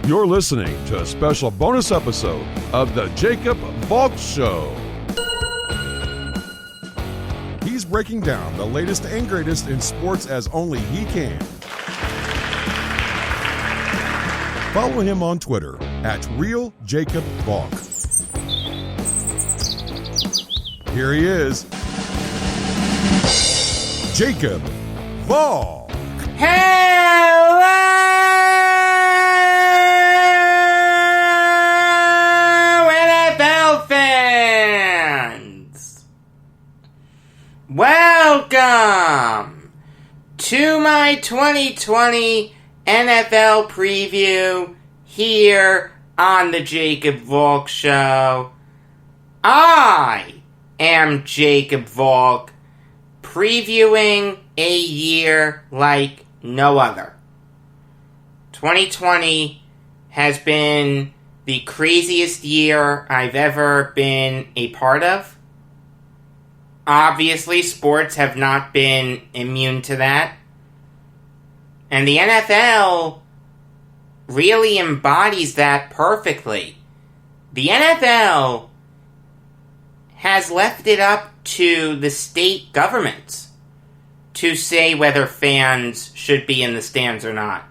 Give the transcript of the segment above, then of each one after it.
You're listening to a special bonus episode of The Jacob Valk Show. He's breaking down the latest and greatest in sports as only he can. Follow him on Twitter at RealJacobValk. Here he is, Jacob Valk. Hello, NFL fans! Welcome to my 2020 NFL preview here on the Jacob Valk Show. I am Jacob Valk, previewing a year like no other. 2020 has been the craziest year I've ever been a part of. Obviously, sports have not been immune to that. And the NFL really embodies that perfectly. The NFL has left it up to the state governments to say whether fans should be in the stands or not.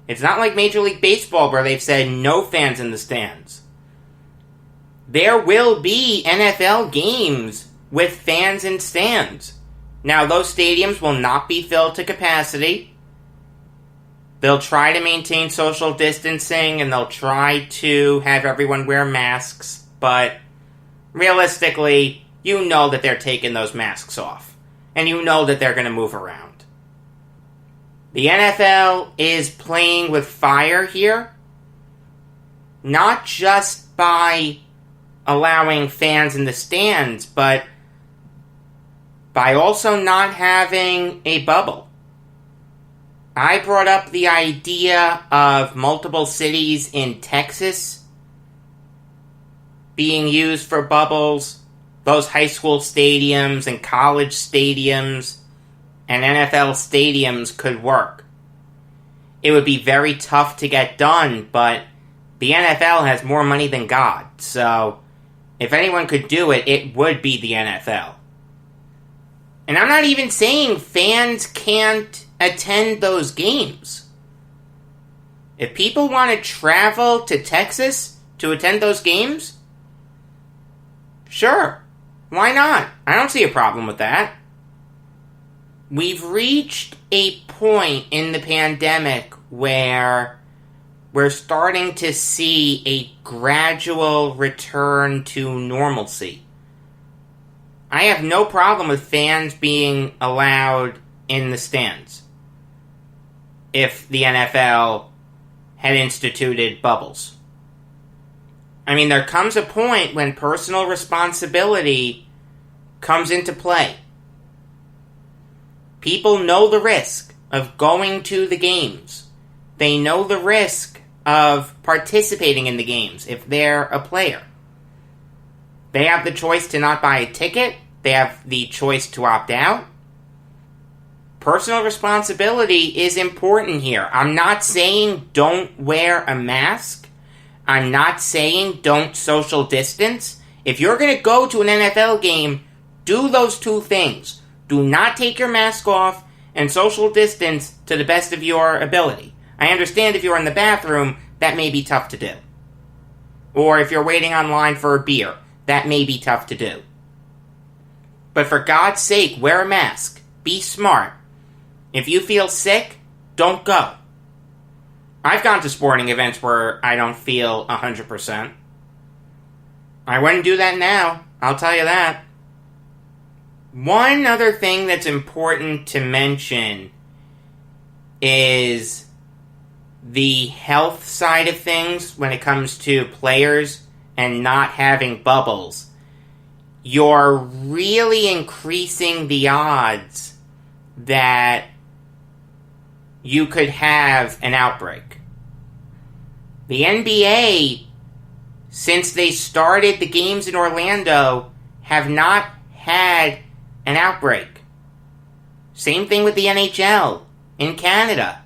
It's not like Major League Baseball where they've said no fans in the stands. There will be NFL games with fans in stands. Now, those stadiums will not be filled to capacity. They'll try to maintain social distancing and they'll try to have everyone wear masks, but realistically, you know that they're taking those masks off. And you know that they're going to move around. The NFL is playing with fire here. Not just by allowing fans in the stands, but by also not having a bubble. I brought up the idea of multiple cities in Texas being used for bubbles. Those high school stadiums and college stadiums and NFL stadiums could work. It would be very tough to get done, but the NFL has more money than God, so if anyone could do it, it would be the NFL. And I'm not even saying fans can't attend those games. If people want to travel to Texas to attend those games, sure. Why not? I don't see a problem with that. We've reached a point in the pandemic where we're starting to see a gradual return to normalcy. I have no problem with fans being allowed in the stands if the NFL had instituted bubbles. I mean, there comes a point when personal responsibility comes into play. People know the risk of going to the games. They know the risk of participating in the games if they're a player. They have the choice to not buy a ticket. They have the choice to opt out. Personal responsibility is important here. I'm not saying don't wear a mask. I'm not saying don't social distance. If you're going to go to an NFL game, do those two things. Do not take your mask off and social distance to the best of your ability. I understand if you're in the bathroom, that may be tough to do. Or if you're waiting online for a beer, that may be tough to do. But for God's sake, wear a mask. Be smart. If you feel sick, don't go. I've gone to sporting events where I don't feel 100%. I wouldn't do that now, I'll tell you that. One other thing that's important to mention is the health side of things when it comes to players and not having bubbles. You're really increasing the odds that you could have an outbreak. The NBA, since they started the games in Orlando, have not had an outbreak. Same thing with the NHL in Canada.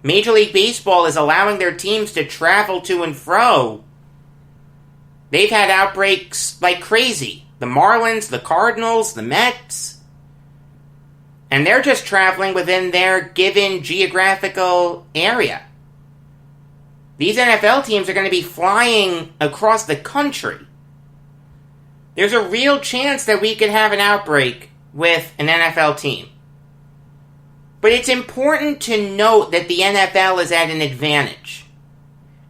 Major League Baseball is allowing their teams to travel to and fro. They've had outbreaks like crazy. The Marlins, the Cardinals, the Mets. And they're just traveling within their given geographical area. These NFL teams are going to be flying across the country. There's a real chance that we could have an outbreak with an NFL team. But it's important to note that the NFL is at an advantage.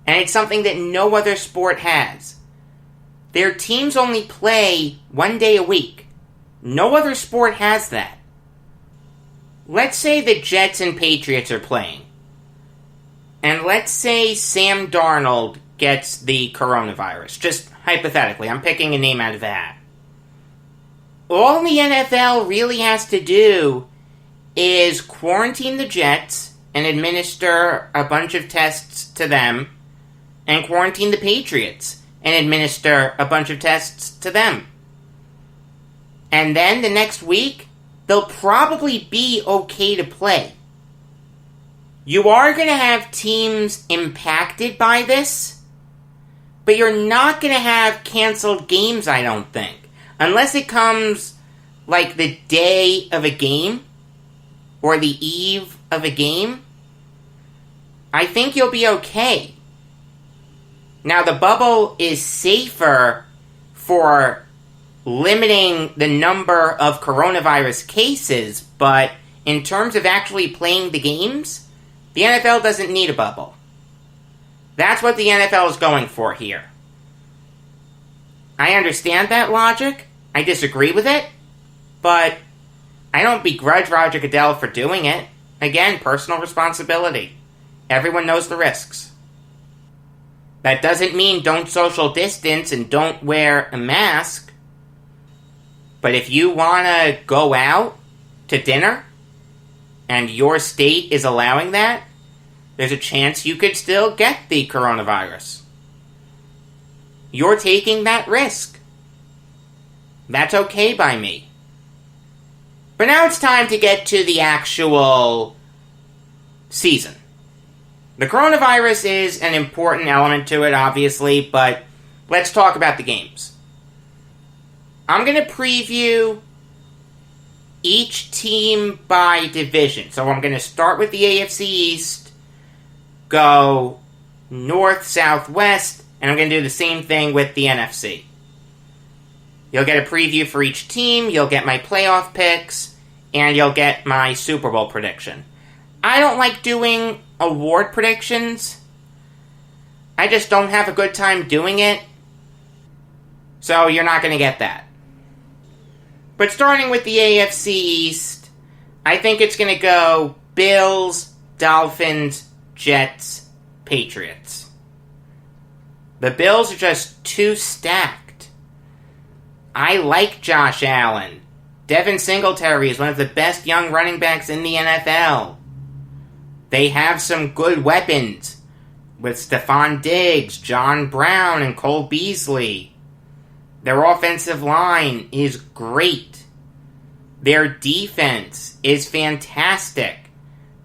And it's something that no other sport has. Their teams only play 1 day a week. No other sport has that. Let's say the Jets and Patriots are playing. And let's say Sam Darnold gets the coronavirus. Just hypothetically, I'm picking a name out of the hat. All the NFL really has to do is quarantine the Jets and administer a bunch of tests to them, and quarantine the Patriots and administer a bunch of tests to them. And then the next week, they'll probably be okay to play. You are going to have teams impacted by this, but you're not going to have canceled games, I don't think. Unless it comes like the day of a game, or the eve of a game, I think you'll be okay. Now, the bubble is safer for limiting the number of coronavirus cases, but in terms of actually playing the games, the NFL doesn't need a bubble. That's what the NFL is going for here. I understand that logic. I disagree with it, but I don't begrudge Roger Goodell for doing it. Again, personal responsibility. Everyone knows the risks. That doesn't mean don't social distance and don't wear a mask. But if you want to go out to dinner, and your state is allowing that, there's a chance you could still get the coronavirus. You're taking that risk. That's okay by me. But now it's time to get to the actual season. The coronavirus is an important element to it, obviously, but let's talk about the games. I'm going to preview each team by division. So I'm going to start with the AFC East, go north, south, west, and I'm going to do the same thing with the NFC. You'll get a preview for each team, you'll get my playoff picks, and you'll get my Super Bowl prediction. I don't like doing award predictions. I just don't have a good time doing it. So you're not going to get that. But starting with the AFC East, I think it's going to go Bills, Dolphins, Jets, Patriots. The Bills are just too stacked. I like Josh Allen. Devin Singletary is one of the best young running backs in the NFL. They have some good weapons with Stephon Diggs, John Brown, and Cole Beasley. Their offensive line is great. Their defense is fantastic.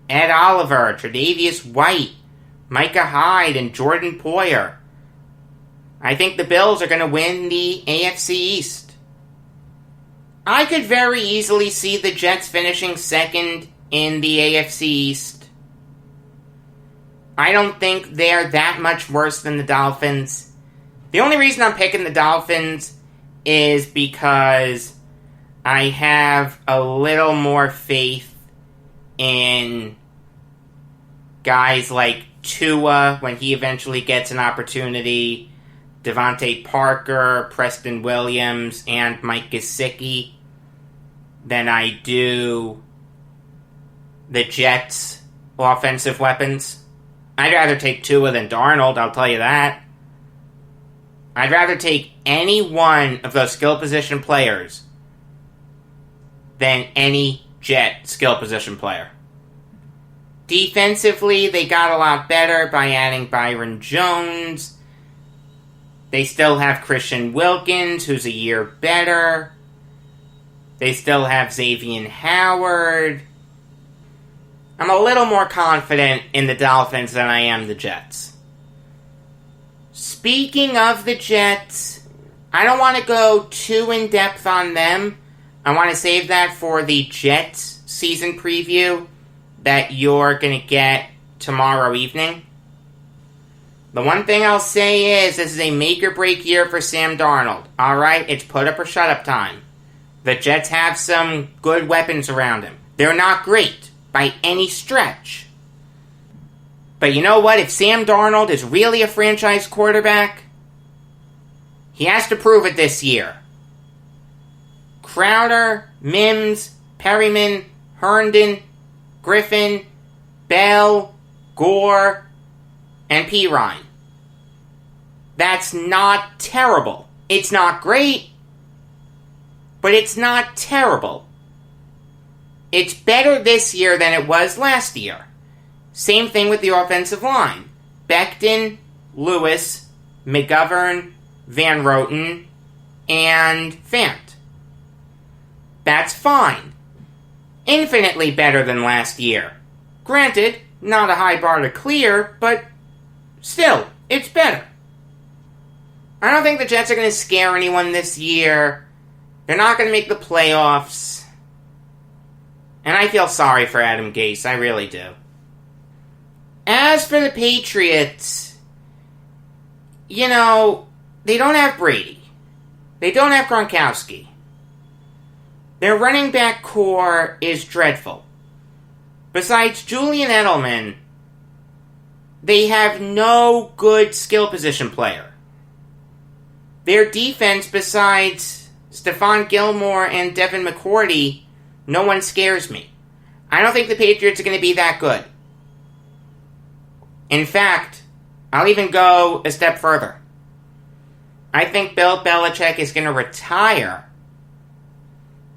Ed Oliver, Tre'Davious White, Micah Hyde, and Jordan Poyer. I think the Bills are going to win the AFC East. I could very easily see the Jets finishing second in the AFC East. I don't think they're that much worse than the Dolphins. The only reason I'm picking the Dolphins is because I have a little more faith in guys like Tua when he eventually gets an opportunity, Devontae Parker, Preston Williams, and Mike Gesicki than I do the Jets' offensive weapons. I'd rather take Tua than Darnold, I'll tell you that. I'd rather take any one of those skill position players than any Jet skill position player. Defensively, they got a lot better by adding Byron Jones. They still have Christian Wilkins, who's a year better. They still have Xavier Howard. I'm a little more confident in the Dolphins than I am the Jets. Speaking of the Jets, I don't want to go too in-depth on them. I want to save that for the Jets season preview that you're going to get tomorrow evening. The one thing I'll say is this is a make-or-break year for Sam Darnold. Alright, it's put-up-or-shut-up time. The Jets have some good weapons around him. They're not great by any stretch. But you know what? If Sam Darnold is really a franchise quarterback, he has to prove it this year. Crowder, Mims, Perryman, Herndon, Griffin, Bell, Gore, and Pirine. That's not terrible. It's not great, but it's not terrible. It's better this year than it was last year. Same thing with the offensive line. Becton, Lewis, McGovern, Van Roten, and Fant. That's fine. Infinitely better than last year. Granted, not a high bar to clear, but still, it's better. I don't think the Jets are going to scare anyone this year. They're not going to make the playoffs. And I feel sorry for Adam Gase, I really do. As for the Patriots, you know, they don't have Brady. They don't have Gronkowski. Their running back core is dreadful. Besides Julian Edelman, they have no good skill position player. Their defense, besides Stephon Gilmore and Devin McCourty, no one scares me. I don't think the Patriots are going to be that good. In fact, I'll even go a step further. I think Bill Belichick is going to retire,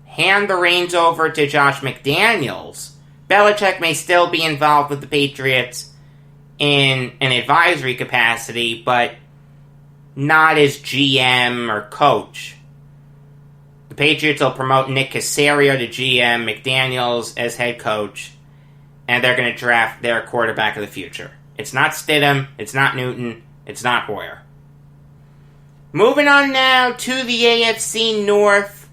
hand the reins over to Josh McDaniels. Belichick may still be involved with the Patriots in an advisory capacity, but not as GM or coach. The Patriots will promote Nick Caserio to GM, McDaniels as head coach, and they're going to draft their quarterback of the future. It's not Stidham, it's not Newton, it's not Hoyer. Moving on now to the AFC North.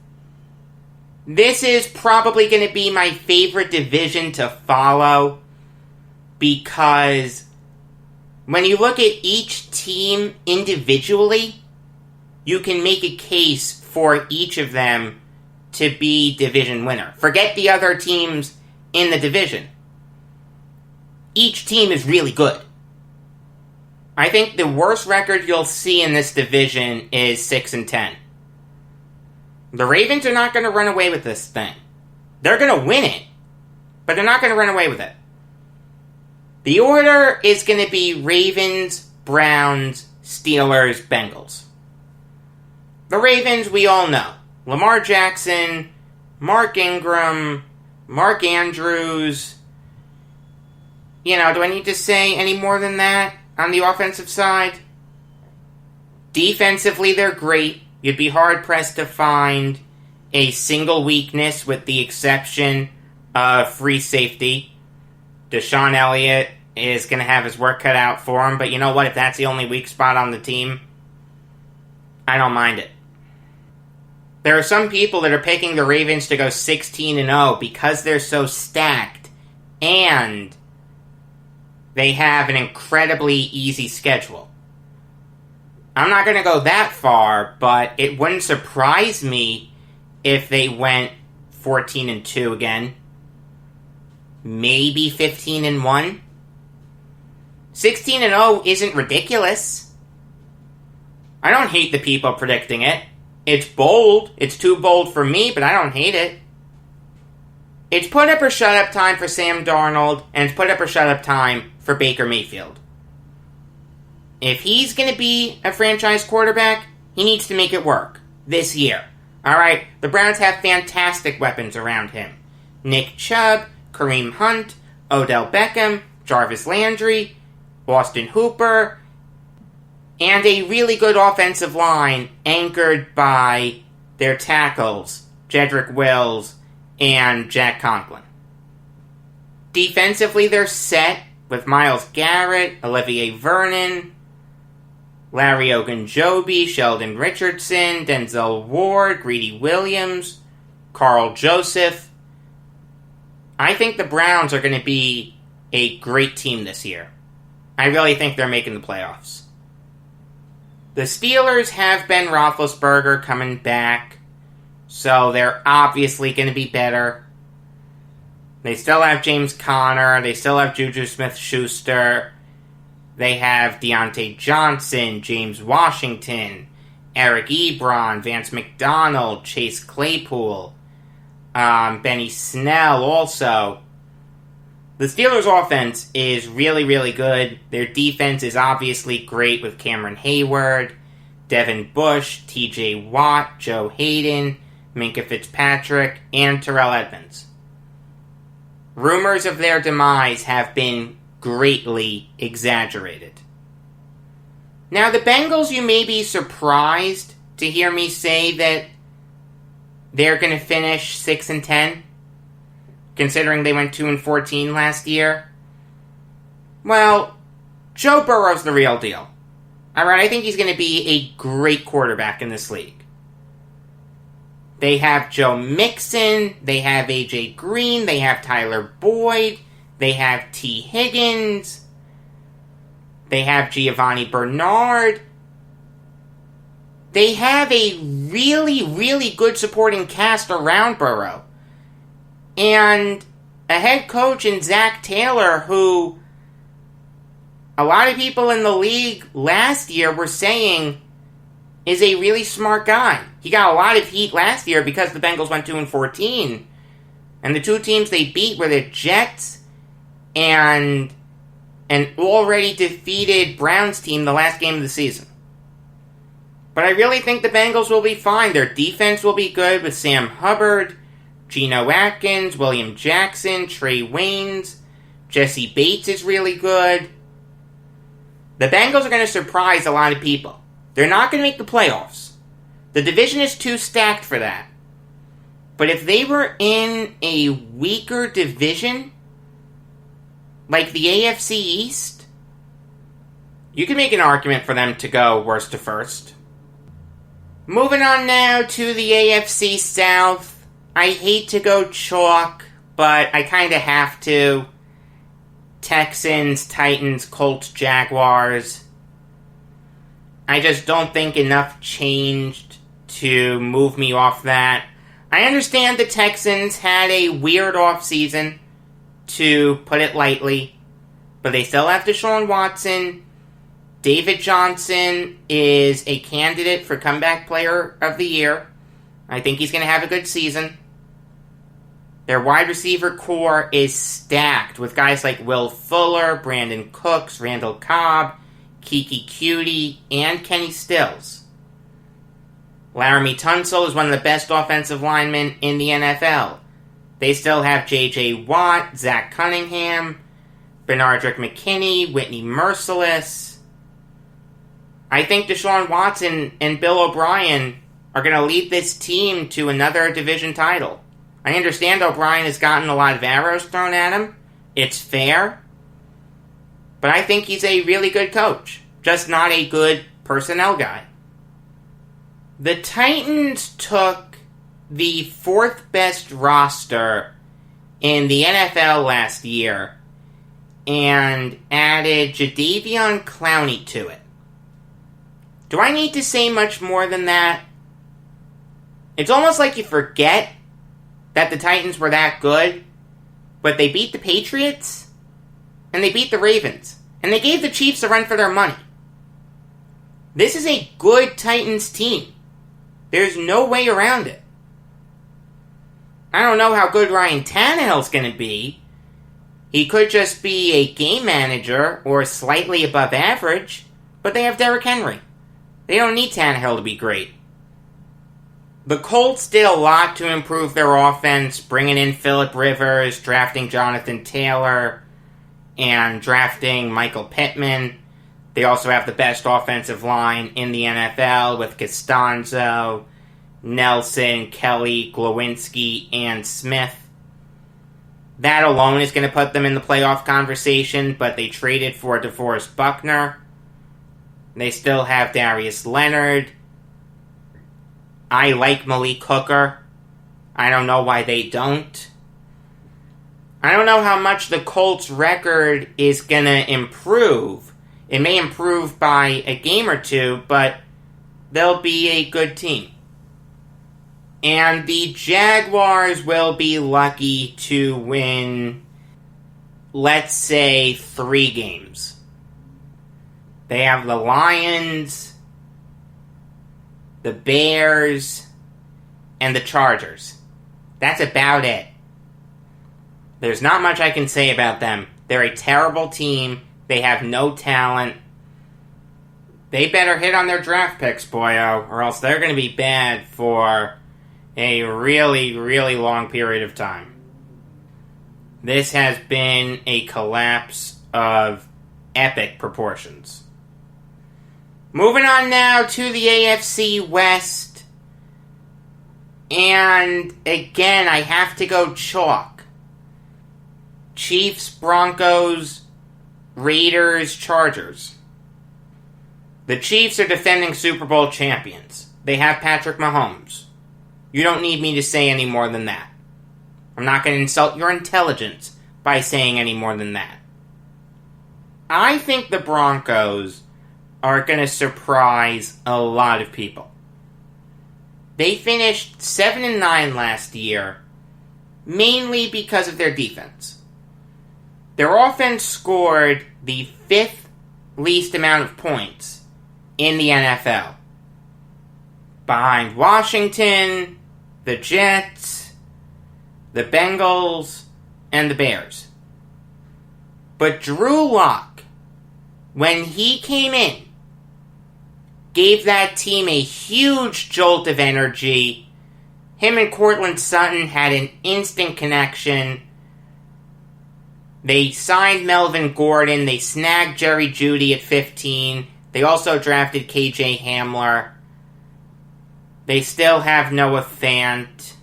This is probably going to be my favorite division to follow because when you look at each team individually, you can make a case for each of them to be division winner. Forget the other teams in the division. Each team is really good. I think the worst record you'll see in this division is 6-10. The Ravens are not going to run away with this thing. They're going to win it, but they're not going to run away with it. The order is going to be Ravens, Browns, Steelers, Bengals. The Ravens, we all know. Lamar Jackson, Mark Ingram, Mark Andrews. You know, do I need to say any more than that on the offensive side? Defensively, they're great. You'd be hard-pressed to find a single weakness with the exception of free safety. Deshaun Elliott is going to have his work cut out for him, but you know what? If that's the only weak spot on the team, I don't mind it. There are some people that are picking the Ravens to go 16-0 because they're so stacked, and they have an incredibly easy schedule. I'm not going to go that far, but it wouldn't surprise me if they went 14-2 again. Maybe 15-1. 16-0 isn't ridiculous. I don't hate the people predicting it. It's bold. It's too bold for me, but I don't hate it. It's put up or shut up time for Sam Darnold, and it's put up or shut up time for Baker Mayfield. If he's going to be a franchise quarterback, he needs to make it work this year. Alright, the Browns have fantastic weapons around him. Nick Chubb, Kareem Hunt, Odell Beckham, Jarvis Landry, Austin Hooper, and a really good offensive line anchored by their tackles, Jedrick Wills and Jack Conklin. Defensively, they're set with Myles Garrett, Olivier Vernon, Larry Ogunjobi, Sheldon Richardson, Denzel Ward, Greedy Williams, Carl Joseph. I think the Browns are going to be a great team this year. I really think they're making the playoffs. The Steelers have Ben Roethlisberger coming back, so they're obviously going to be better. They still have James Conner. They still have Juju Smith-Schuster. They have Deontay Johnson, James Washington, Eric Ebron, Vance McDonald, Chase Claypool, Benny Snell also. The Steelers' offense is really, really good. Their defense is obviously great with Cameron Hayward, Devin Bush, TJ Watt, Joe Hayden, Minkah Fitzpatrick, and Terrell Edmonds. Rumors of their demise have been greatly exaggerated. Now, the Bengals, you may be surprised to hear me say that they're going to finish 6-10, considering they went 2-14 last year. Well, Joe Burrow's the real deal. Alright, I think he's going to be a great quarterback in this league. They have Joe Mixon, they have AJ Green, they have Tyler Boyd, they have T. Higgins, they have Giovanni Bernard. They have a really, really good supporting cast around Burrow. And a head coach in Zach Taylor, who a lot of people in the league last year were saying is a really smart guy. He got a lot of heat last year because the Bengals went 2-14. And the two teams they beat were the Jets and an already defeated Browns team the last game of the season. But I really think the Bengals will be fine. Their defense will be good with Sam Hubbard, Geno Atkins, William Jackson, Trey Waynes, Jesse Bates is really good. The Bengals are going to surprise a lot of people. They're not going to make the playoffs. The division is too stacked for that. But if they were in a weaker division, like the AFC East, you can make an argument for them to go worst to first. Moving on now to the AFC South. I hate to go chalk, but I kind of have to. Texans, Titans, Colts, Jaguars. I just don't think enough changed to move me off that. I understand the Texans had a weird offseason, to put it lightly, but they still have Deshaun Watson. David Johnson is a candidate for Comeback Player of the Year. I think he's going to have a good season. Their wide receiver core is stacked with guys like Will Fuller, Brandon Cooks, Randall Cobb, Kiki Cutie, and Kenny Stills. Laramie Tunsil is one of the best offensive linemen in the NFL. They still have J.J. Watt, Zach Cunningham, Benardrick McKinney, Whitney Merciless. I think Deshaun Watson and Bill O'Brien are going to lead this team to another division title. I understand O'Brien has gotten a lot of arrows thrown at him. It's fair. But I think he's a really good coach. Just not a good personnel guy. The Titans took the fourth best roster in the NFL last year and added Jadeveon Clowney to it. Do I need to say much more than that? It's almost like you forget that the Titans were that good, but they beat the Patriots, and they beat the Ravens, and they gave the Chiefs a run for their money. This is a good Titans team. There's no way around it. I don't know how good Ryan Tannehill's going to be. He could just be a game manager or slightly above average, but they have Derrick Henry. They don't need Tannehill to be great. The Colts did a lot to improve their offense, bringing in Phillip Rivers, drafting Jonathan Taylor, and drafting Michael Pittman. They also have the best offensive line in the NFL with Costanzo, Nelson, Kelly, Glowinski, and Smith. That alone is going to put them in the playoff conversation, but they traded for DeForest Buckner. They still have Darius Leonard. I like Malik Hooker. I don't know why they don't. I don't know how much the Colts' record is going to improve. It may improve by a game or two, but they'll be a good team. And the Jaguars will be lucky to win, let's say, 3 games. They have the Lions, the Bears, and the Chargers. That's about it. There's not much I can say about them. They're a terrible team. They have no talent. They better hit on their draft picks, boyo, or else they're going to be bad for a really, really long period of time. This has been a collapse of epic proportions. Moving on now to the AFC West. And again, I have to go chalk. Chiefs, Broncos, Raiders, Chargers. The Chiefs are defending Super Bowl champions. They have Patrick Mahomes. You don't need me to say any more than that. I'm not going to insult your intelligence by saying any more than that. I think the Broncos are going to surprise a lot of people. They finished 7-9 last year, mainly because of their defense. Their offense scored the 5th least amount of points in the NFL, behind Washington, the Jets, the Bengals, and the Bears. But Drew Lock, when he came in, gave that team a huge jolt of energy. Him and Cortland Sutton had an instant connection. They signed Melvin Gordon. They snagged Jerry Jeudy at 15. They also drafted KJ Hamler. They still have Noah Fant.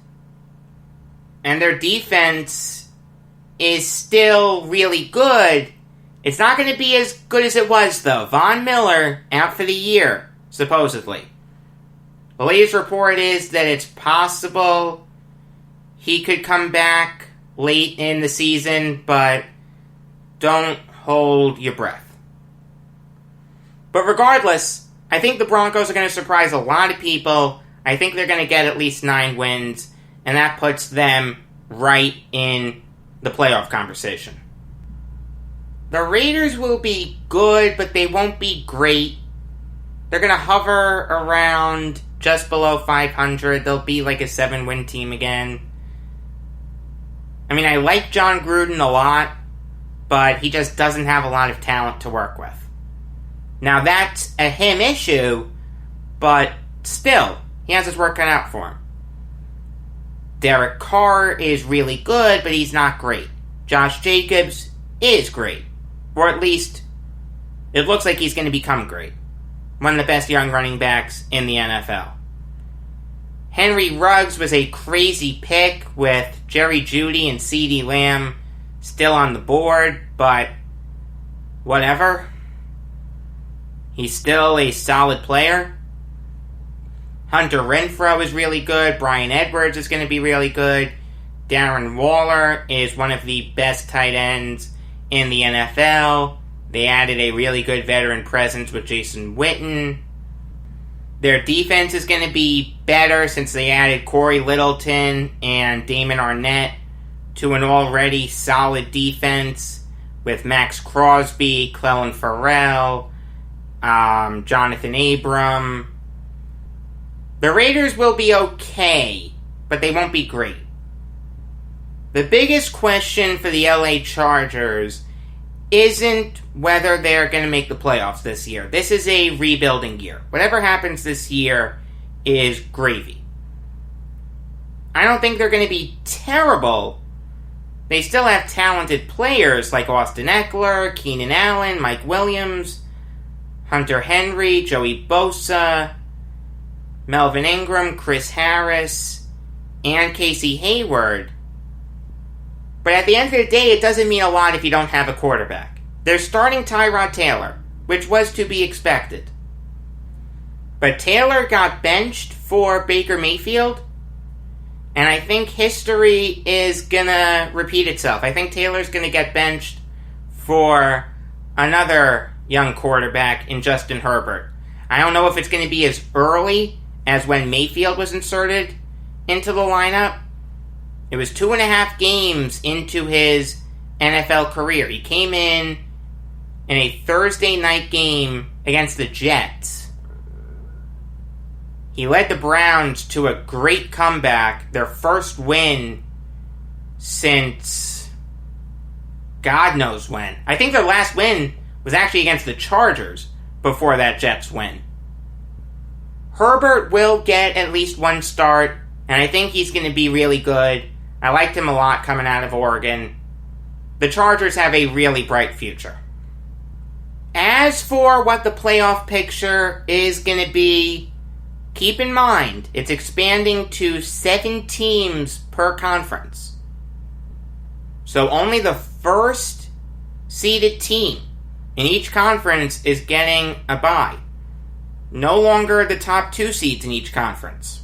And their defense is still really good. It's not going to be as good as it was, though. Von Miller, out for the year, supposedly. The latest report is that it's possible he could come back late in the season, but don't hold your breath. But regardless, I think the Broncos are going to surprise a lot of people. I think they're going to get at least 9 wins, and that puts them right in the playoff conversation. The Raiders will be good, but they won't be great. They're going to hover around just below 500. They'll be like a 7-win team again. I mean, I like John Gruden a lot, but he just doesn't have a lot of talent to work with. Now, that's a him issue, but still, he has his work cut out for him. Derek Carr is really good, but he's not great. Josh Jacobs is great. Or at least, it looks like he's going to become great. One of the best young running backs in the NFL. Henry Ruggs was a crazy pick with Jerry Jeudy and CeeDee Lamb still on the board, but whatever. He's still a solid player. Hunter Renfrow is really good. Bryan Edwards is going to be really good. Darren Waller is one of the best tight ends in the NFL. They added a really good veteran presence with Jason Witten. Their defense is going to be better since they added Corey Littleton and Damon Arnett to an already solid defense with Max Crosby, Clelin Ferrell, Jonathan Abram. The Raiders will be okay, but they won't be great. The biggest question for the LA Chargers isn't whether they're going to make the playoffs this year. This is a rebuilding year. Whatever happens this year is gravy. I don't think they're going to be terrible. They still have talented players like Austin Eckler, Keenan Allen, Mike Williams, Hunter Henry, Joey Bosa, Melvin Ingram, Chris Harris, and Casey Hayward. But at the end of the day, it doesn't mean a lot if you don't have a quarterback. They're starting Tyrod Taylor, which was to be expected. But Taylor got benched for Baker Mayfield, and I think history is gonna repeat itself. I think Taylor's gonna get benched for another young quarterback in Justin Herbert. I don't know if it's gonna be as early as when Mayfield was inserted into the lineup. It was 2.5 games into his NFL career. He came in a Thursday night game against the Jets. He led the Browns to a great comeback, their first win since God knows when. I think their last win was actually against the Chargers before that Jets win. Herbert will get at least one start, and I think he's going to be really good. I liked him a lot coming out of Oregon. The Chargers have a really bright future. As for what the playoff picture is going to be, keep in mind, it's expanding to 7 teams per conference. So only the first seeded team in each conference is getting a bye. No longer the top 2 seeds in each conference.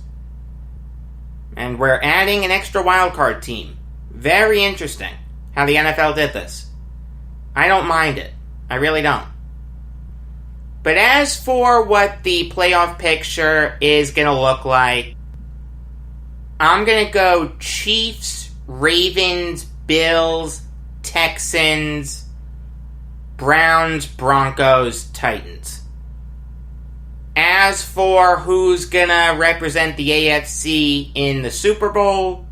And we're adding an extra wildcard team. Very interesting how the NFL did this. I don't mind it. I really don't. But as for what the playoff picture is going to look like, I'm going to go Chiefs, Ravens, Bills, Texans, Browns, Broncos, Titans. As for who's going to represent the AFC in the Super Bowl,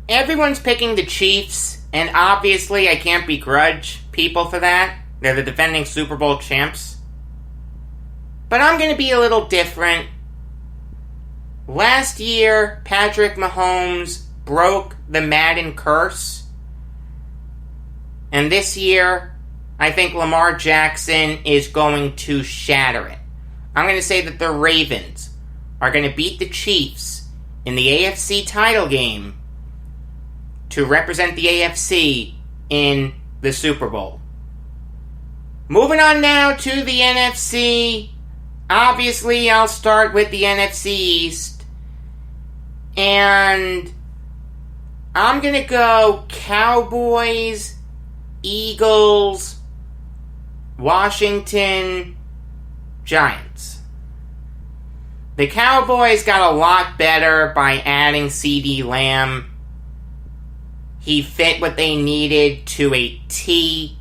everyone's picking the Chiefs, and obviously I can't begrudge people for that. They're the defending Super Bowl champs. But I'm going to be a little different. Last year, Patrick Mahomes broke the Madden curse. And this year, I think Lamar Jackson is going to shatter it. I'm going to say that the Ravens are going to beat the Chiefs in the AFC title game to represent the AFC in the Super Bowl. Moving on now to the NFC. Obviously, I'll start with the NFC East. And I'm going to go Cowboys, Eagles, Washington, Giants. The Cowboys got a lot better by adding CeeDee Lamb. He fit what they needed to a T.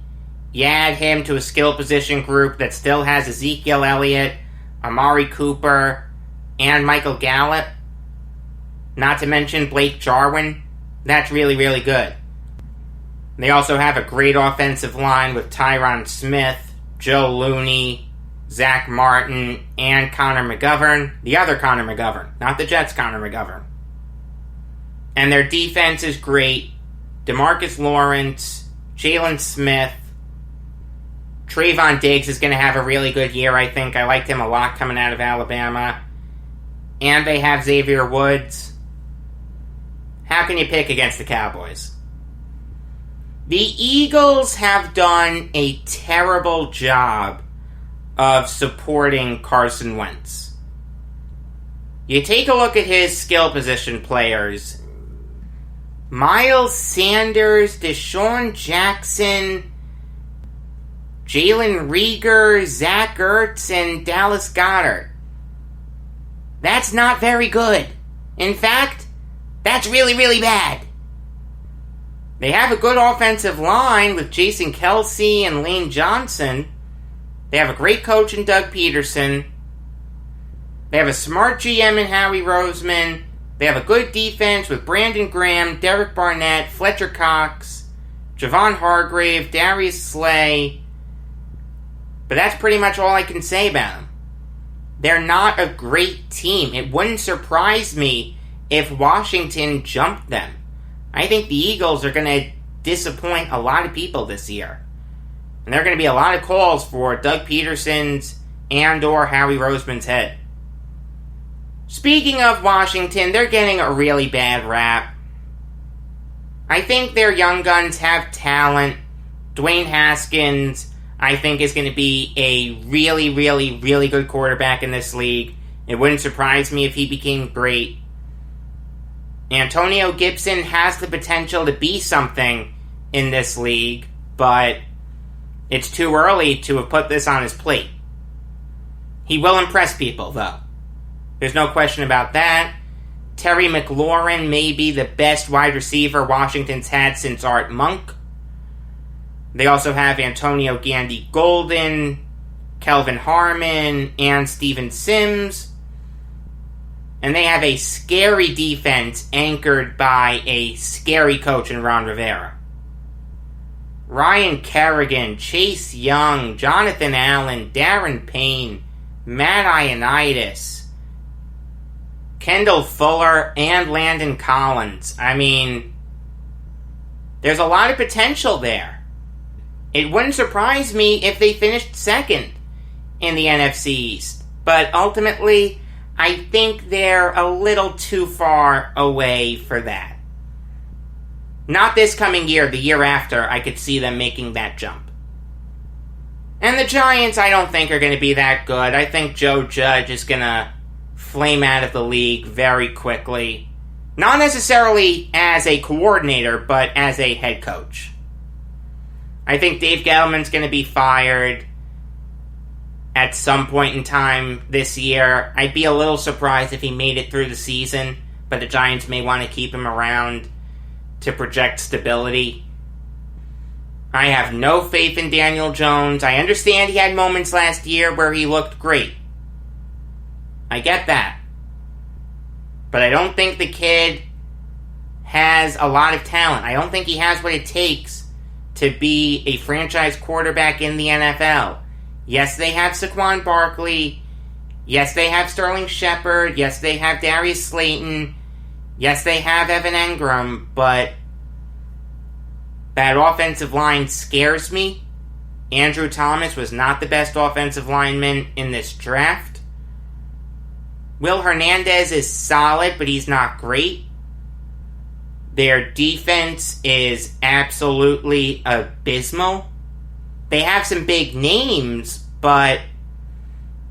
You add him to a skill position group that still has Ezekiel Elliott, Amari Cooper, and Michael Gallup. Not to mention Blake Jarwin. That's really, really good. They also have a great offensive line with Tyron Smith, Joe Looney, Zach Martin, and Connor McGovern. The other Connor McGovern, not the Jets' Connor McGovern. And their defense is great. DeMarcus Lawrence, Jalen Smith, Trayvon Diggs is going to have a really good year, I think. I liked him a lot coming out of Alabama. And they have Xavier Woods. How can you pick against the Cowboys? The Eagles have done a terrible job of supporting Carson Wentz. You take a look at his skill position players. Miles Sanders, Deshaun Jackson, Jalen Reagor, Zach Ertz, and Dallas Goedert. That's not very good. In fact, that's really, really bad. They have a good offensive line with Jason Kelsey and Lane Johnson. They have a great coach in Doug Peterson. They have a smart GM in Howie Roseman. They have a good defense with Brandon Graham, Derek Barnett, Fletcher Cox, Javon Hargrave, Darius Slay. But that's pretty much all I can say about them. They're not a great team. It wouldn't surprise me if Washington jumped them. I think the Eagles are going to disappoint a lot of people this year. And there are going to be a lot of calls for Doug Peterson's and or Howie Roseman's head. Speaking of Washington, they're getting a really bad rap. I think their young guns have talent. Dwayne Haskins, I think, is going to be a really, really, really good quarterback in this league. It wouldn't surprise me if he became great. Antonio Gibson has the potential to be something in this league, but it's too early to have put this on his plate. He will impress people, though. There's no question about that. Terry McLaurin may be the best wide receiver Washington's had since Art Monk. They also have Antonio Gandy Golden, Kelvin Harmon, and Steven Sims. And they have a scary defense anchored by a scary coach in Ron Rivera. Ryan Kerrigan, Chase Young, Jonathan Allen, Darren Payne, Matt Ioannidis, Kendall Fuller, and Landon Collins. I mean, there's a lot of potential there. It wouldn't surprise me if they finished second in the NFC East. But ultimately, I think they're a little too far away for that. Not this coming year, the year after, I could see them making that jump. And the Giants, I don't think, are going to be that good. I think Joe Judge is going to flame out of the league very quickly. Not necessarily as a coordinator, but as a head coach. I think Dave Gettleman's going to be fired at some point in time this year. I'd be a little surprised if he made it through the season, but the Giants may want to keep him around to project stability. I have no faith in Daniel Jones. I understand he had moments last year where he looked great. I get that. But I don't think the kid has a lot of talent. I don't think he has what it takes to be a franchise quarterback in the NFL. Yes, they have Saquon Barkley. Yes, they have Sterling Shepard. Yes, they have Darius Slayton. Yes, they have Evan Engram, but that offensive line scares me. Andrew Thomas was not the best offensive lineman in this draft. Will Hernandez is solid, but he's not great. Their defense is absolutely abysmal. They have some big names, but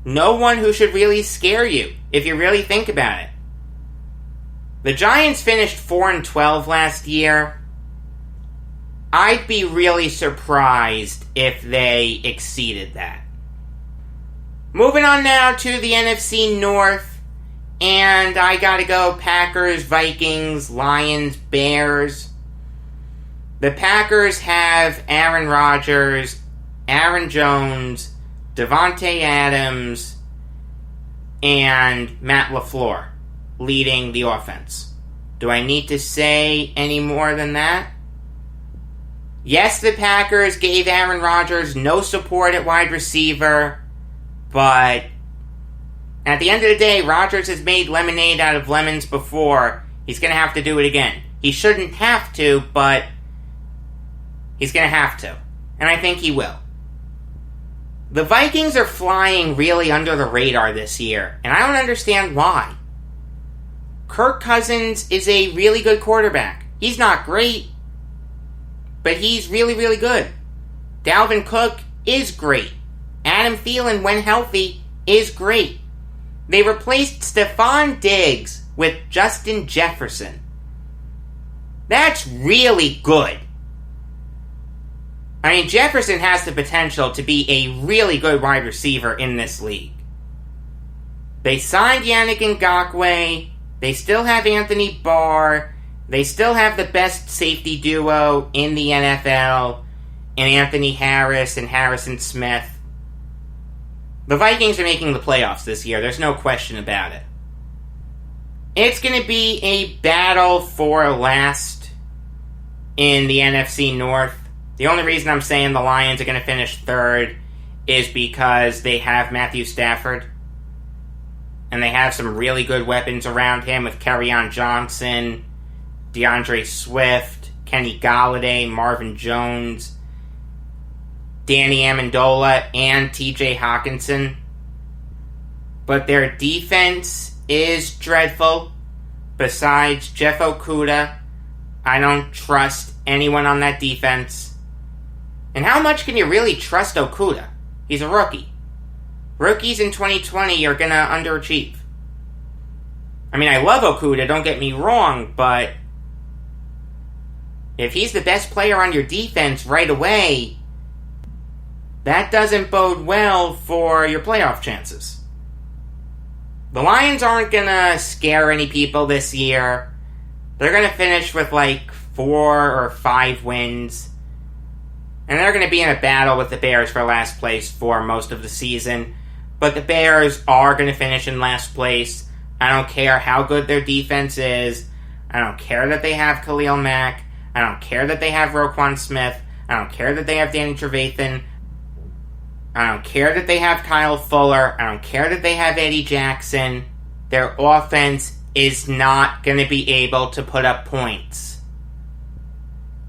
no one who should really scare you, if you really think about it. The Giants finished 4-12 last year. I'd be really surprised if they exceeded that. Moving on now to the NFC North, and I gotta go Packers, Vikings, Lions, Bears. The Packers have Aaron Rodgers, Aaron Jones, Devontae Adams, and Matt LaFleur leading the offense. Do I need to say any more than that? Yes, the Packers gave Aaron Rodgers no support at wide receiver, but at the end of the day, Rodgers has made lemonade out of lemons before. He's going to have to do it again. He shouldn't have to, but he's going to have to. And I think he will. The Vikings are flying really under the radar this year, and I don't understand why. Kirk Cousins is a really good quarterback. He's not great, but he's really, really good. Dalvin Cook is great. Adam Thielen, when healthy, is great. They replaced Stephon Diggs with Justin Jefferson. That's really good. I mean, Jefferson has the potential to be a really good wide receiver in this league. They signed Yannick Ngakoue. They still have Anthony Barr. They still have the best safety duo in the NFL in Anthony Harris and Harrison Smith. The Vikings are making the playoffs this year. There's no question about it. It's going to be a battle for last in the NFC North. The only reason I'm saying the Lions are going to finish third is because they have Matthew Stafford. And they have some really good weapons around him with Kerryon Johnson, DeAndre Swift, Kenny Galladay, Marvin Jones, Danny Amendola, and TJ Hawkinson. But their defense is dreadful. Besides Jeff Okudah, I don't trust anyone on that defense. And how much can you really trust Okuda? He's a rookie. Rookies in 2020 are going to underachieve. I mean, I love Okuda, don't get me wrong, but if he's the best player on your defense right away, that doesn't bode well for your playoff chances. The Lions aren't going to scare any people this year. They're going to finish with like 4 or 5 wins. And they're going to be in a battle with the Bears for last place for most of the season. But the Bears are going to finish in last place. I don't care how good their defense is. I don't care that they have Khalil Mack. I don't care that they have Roquan Smith. I don't care that they have Danny Trevathan. I don't care that they have Kyle Fuller. I don't care that they have Eddie Jackson. Their offense is not going to be able to put up points.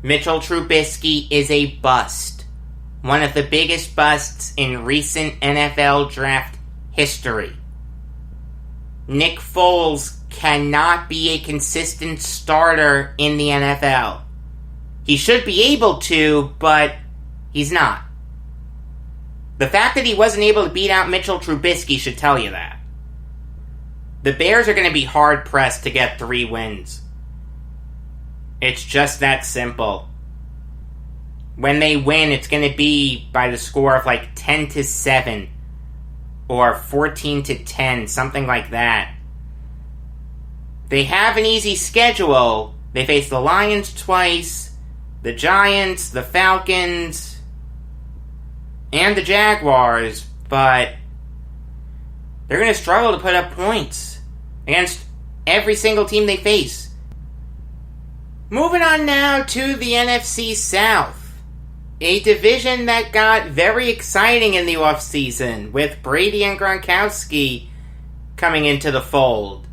Mitchell Trubisky is a bust. One of the biggest busts in recent NFL draft history. Nick Foles cannot be a consistent starter in the NFL. He should be able to, but he's not. The fact that he wasn't able to beat out Mitchell Trubisky should tell you that. The Bears are going to be hard-pressed to get 3 wins. It's just that simple. When they win, it's going to be by the score of like 10-7 or 14-10, something like that. They have an easy schedule. They face the Lions twice, the Giants, the Falcons, and the Jaguars, but they're going to struggle to put up points against every single team they face. Moving on now to the NFC South. A division that got very exciting in the offseason with Brady and Gronkowski coming into the fold.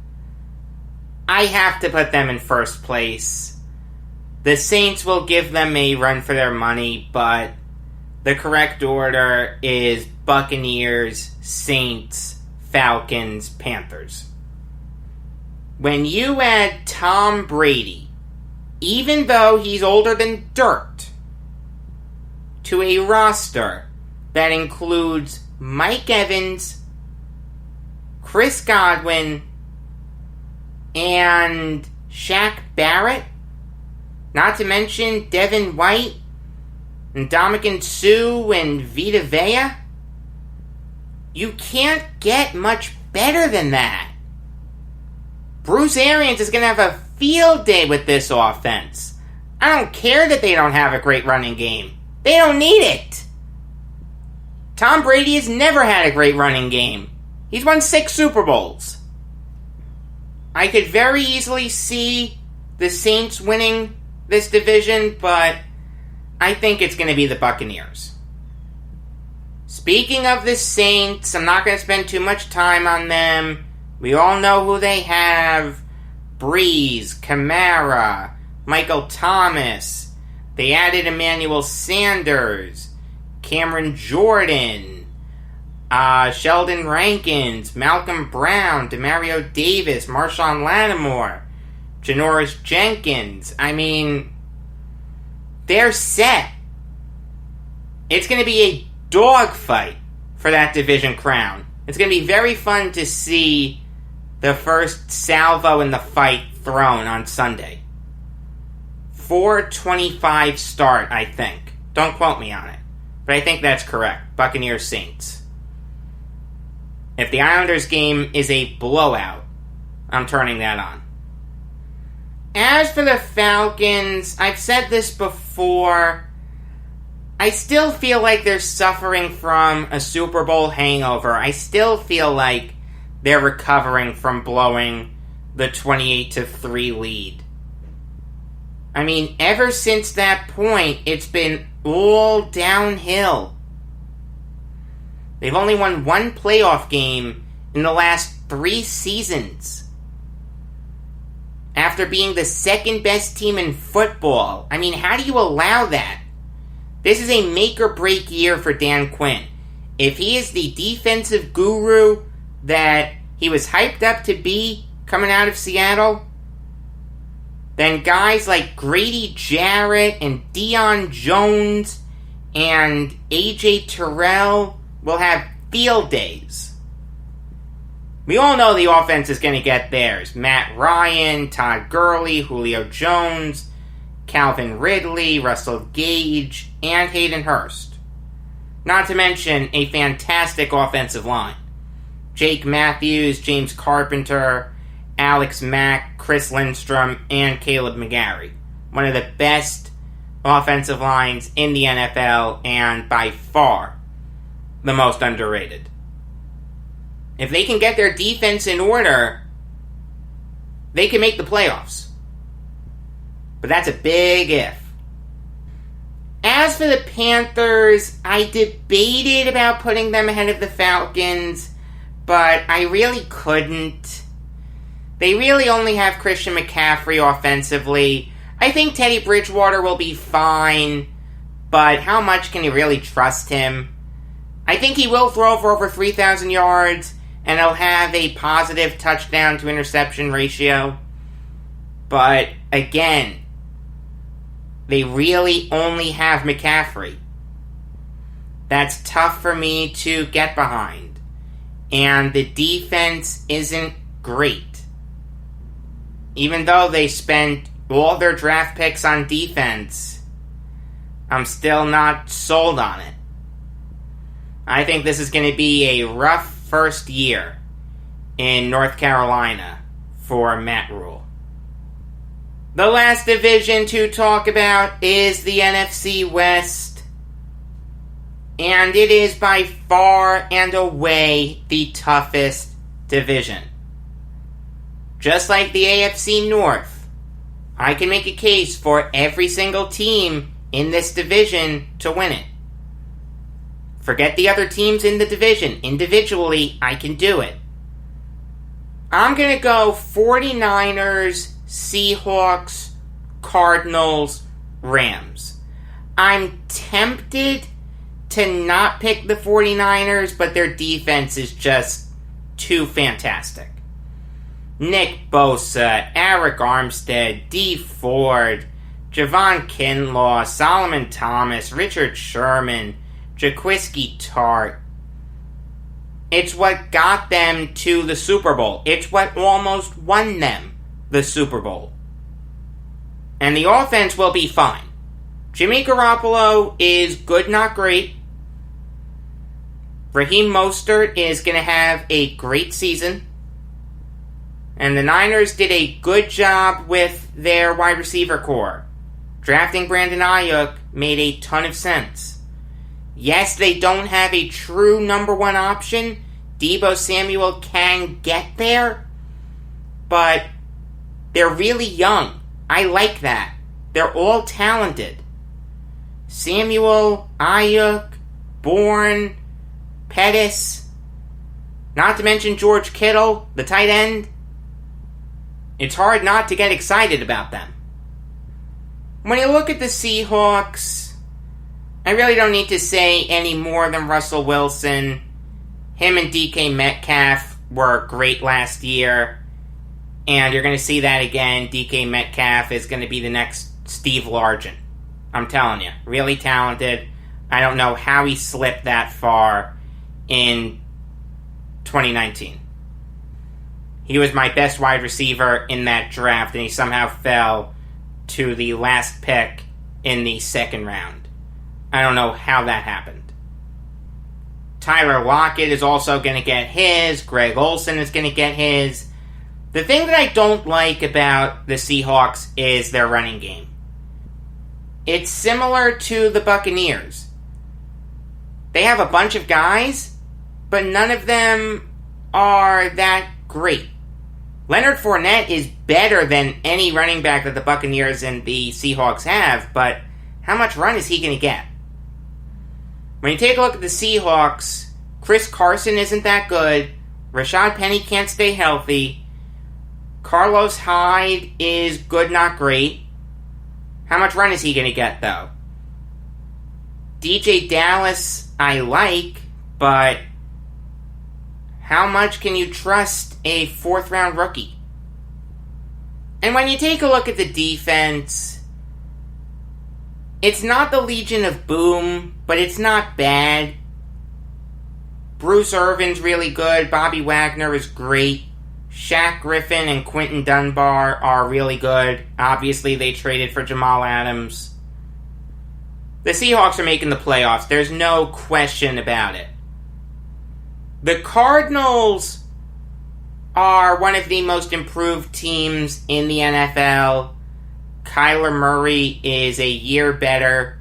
I have to put them in first place. The Saints will give them a run for their money, but the correct order is Buccaneers, Saints, Falcons, Panthers. When you add Tom Brady, even though he's older than dirt, to a roster that includes Mike Evans, Chris Godwin, and Shaq Barrett, not to mention Devin White, and Ndamukong Suh, and Vita Vea, you can't get much better than that. Bruce Arians is going to have a field day with this offense. I don't care that they don't have a great running game. They don't need it. Tom Brady has never had a great running game. He's won 6 Super Bowls. I could very easily see the Saints winning this division, but I think it's going to be the Buccaneers. Speaking of the Saints, I'm not going to spend too much time on them. We all know who they have. Breeze, Kamara, Michael Thomas. They added Emmanuel Sanders, Cameron Jordan, Sheldon Rankins, Malcolm Brown, Demario Davis, Marshawn Lattimore, Janoris Jenkins. I mean, they're set. It's going to be a dogfight for that division crown. It's going to be very fun to see the first salvo in the fight thrown on Sunday. 4:25 start, I think. Don't quote me on it, but I think that's correct. Buccaneers Saints. If the Islanders game is a blowout, I'm turning that on. As for the Falcons, I've said this before. I still feel like they're suffering from a Super Bowl hangover. I still feel like they're recovering from blowing the 28-3 lead. I mean, ever since that point, it's been all downhill. They've only won 1 playoff game in the last 3 seasons. After being the second best team in football. I mean, how do you allow that? This is a make-or-break year for Dan Quinn. If he is the defensive guru that he was hyped up to be coming out of Seattle, then guys like Grady Jarrett and Deion Jones and AJ Terrell will have field days. We all know the offense is going to get theirs. Matt Ryan, Todd Gurley, Julio Jones, Calvin Ridley, Russell Gage, and Hayden Hurst. Not to mention a fantastic offensive line. Jake Matthews, James Carpenter, Alex Mack, Chris Lindstrom, and Caleb McGarry. One of the best offensive lines in the NFL, and by far the most underrated. If they can get their defense in order, they can make the playoffs. But that's a big if. As for the Panthers, I debated about putting them ahead of the Falcons, but I really couldn't. They really only have Christian McCaffrey offensively. I think Teddy Bridgewater will be fine, but how much can you really trust him? I think he will throw for over 3,000 yards, and he'll have a positive touchdown to interception ratio. But, again, they really only have McCaffrey. That's tough for me to get behind. And the defense isn't great. Even though they spent all their draft picks on defense, I'm still not sold on it. I think this is going to be a rough first year in North Carolina for Matt Rule. The last division to talk about is the NFC West, and it is by far and away the toughest division. Just like the AFC North, I can make a case for every single team in this division to win it. Forget the other teams in the division. Individually, I can do it. I'm going to go 49ers, Seahawks, Cardinals, Rams. I'm tempted to not pick the 49ers, but their defense is just too fantastic. Nick Bosa, Eric Armstead, Dee Ford, Javon Kinlaw, Solomon Thomas, Richard Sherman, Jaquiski Tartt. It's what got them to the Super Bowl. It's what almost won them the Super Bowl. And the offense will be fine. Jimmy Garoppolo is good, not great. Raheem Mostert is going to have a great season. And the Niners did a good job with their wide receiver core. Drafting Brandon Ayuk made a ton of sense. Yes, they don't have a true number one option. Deebo Samuel can get there. But they're really young. I like that. They're all talented. Samuel, Ayuk, Bourne, Pettis, not to mention George Kittle, the tight end. It's hard not to get excited about them. When you look at the Seahawks, I really don't need to say any more than Russell Wilson. Him and DK Metcalf were great last year. And you're going to see that again. DK Metcalf is going to be the next Steve Largent. I'm telling you. Really talented. I don't know how he slipped that far in 2019. He was my best wide receiver in that draft, and he somehow fell to the last pick in the second round. I don't know how that happened. Tyler Lockett is also going to get his. Greg Olsen is going to get his. The thing that I don't like about the Seahawks is their running game. It's similar to the Buccaneers. They have a bunch of guys, but none of them are that great. Leonard Fournette is better than any running back that the Buccaneers and the Seahawks have, but how much run is he going to get? When you take a look at the Seahawks, Chris Carson isn't that good. Rashad Penny can't stay healthy. Carlos Hyde is good, not great. How much run is he going to get, though? DJ Dallas, I like, but how much can you trust a fourth-round rookie? And when you take a look at the defense, it's not the Legion of Boom, but it's not bad. Bruce Irvin's really good. Bobby Wagner is great. Shaq Griffin and Quentin Dunbar are really good. Obviously, they traded for Jamal Adams. The Seahawks are making the playoffs. There's no question about it. The Cardinals are one of the most improved teams in the NFL. Kyler Murray is a year better.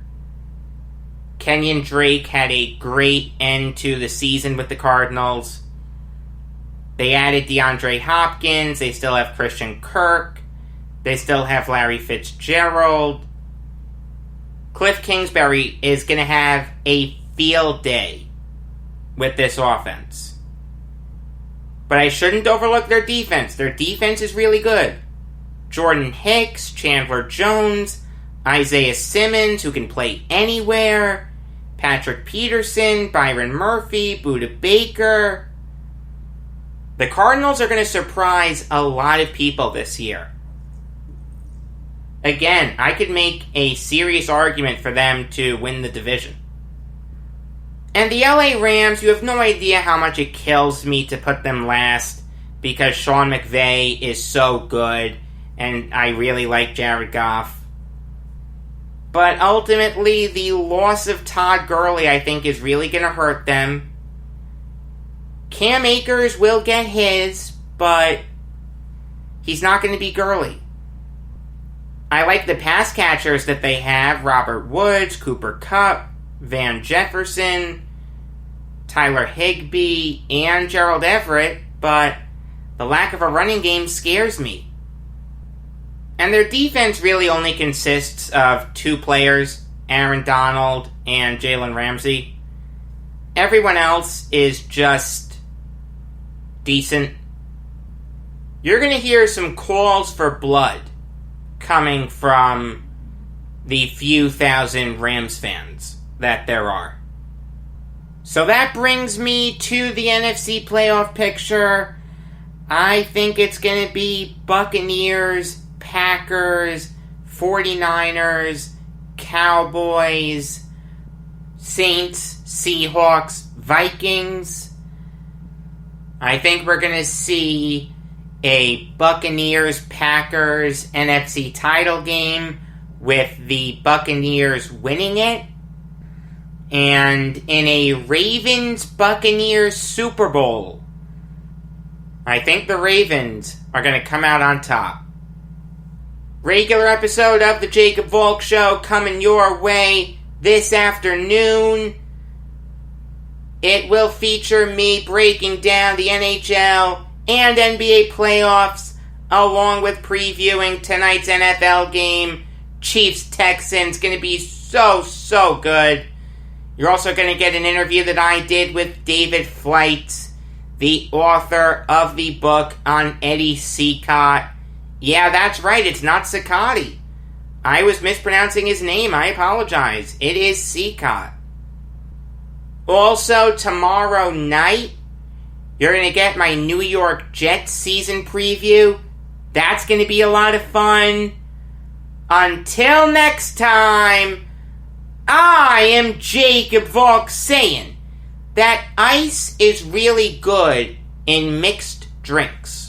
Kenyon Drake had a great end to the season with the Cardinals. They added DeAndre Hopkins. They still have Christian Kirk. They still have Larry Fitzgerald. Cliff Kingsbury is going to have a field day with this offense. But I shouldn't overlook their defense. Their defense is really good. Jordan Hicks, Chandler Jones, Isaiah Simmons, who can play anywhere, Patrick Peterson, Byron Murphy, Budda Baker. The Cardinals are going to surprise a lot of people this year. Again, I could make a serious argument for them to win the division. And the LA Rams, you have no idea how much it kills me to put them last because Sean McVay is so good and I really like Jared Goff. But ultimately, the loss of Todd Gurley, I think, is really going to hurt them. Cam Akers will get his, but he's not going to be Gurley. I like the pass catchers that they have. Robert Woods, Cooper Kupp, Van Jefferson, Tyler Higbee, and Gerald Everett, but the lack of a running game scares me. And their defense really only consists of two players, Aaron Donald and Jalen Ramsey. Everyone else is just decent. You're going to hear some calls for blood coming from the few thousand Rams fans that there are. So that brings me to the NFC playoff picture. I think it's going to be Buccaneers, Packers, 49ers, Cowboys, Saints, Seahawks, Vikings. I think we're going to see a Buccaneers-Packers NFC title game with the Buccaneers winning it. And in a Ravens-Buccaneers Super Bowl, I think the Ravens are going to come out on top. Regular episode of the Jacob Valk Show coming your way this afternoon. It will feature me breaking down the NHL and NBA playoffs, along with previewing tonight's NFL game, Chiefs-Texans. Going to be so good. You're also going to get an interview that I did with David Flight, the author of the book on Eddie Cicotte. Yeah, that's right, it's not Cicotte. I was mispronouncing his name, I apologize. It is Cicotte. Also, tomorrow night, you're going to get my New York Jets season preview. That's going to be a lot of fun. Until next time, I am Jacob Valk saying that ice is really good in mixed drinks.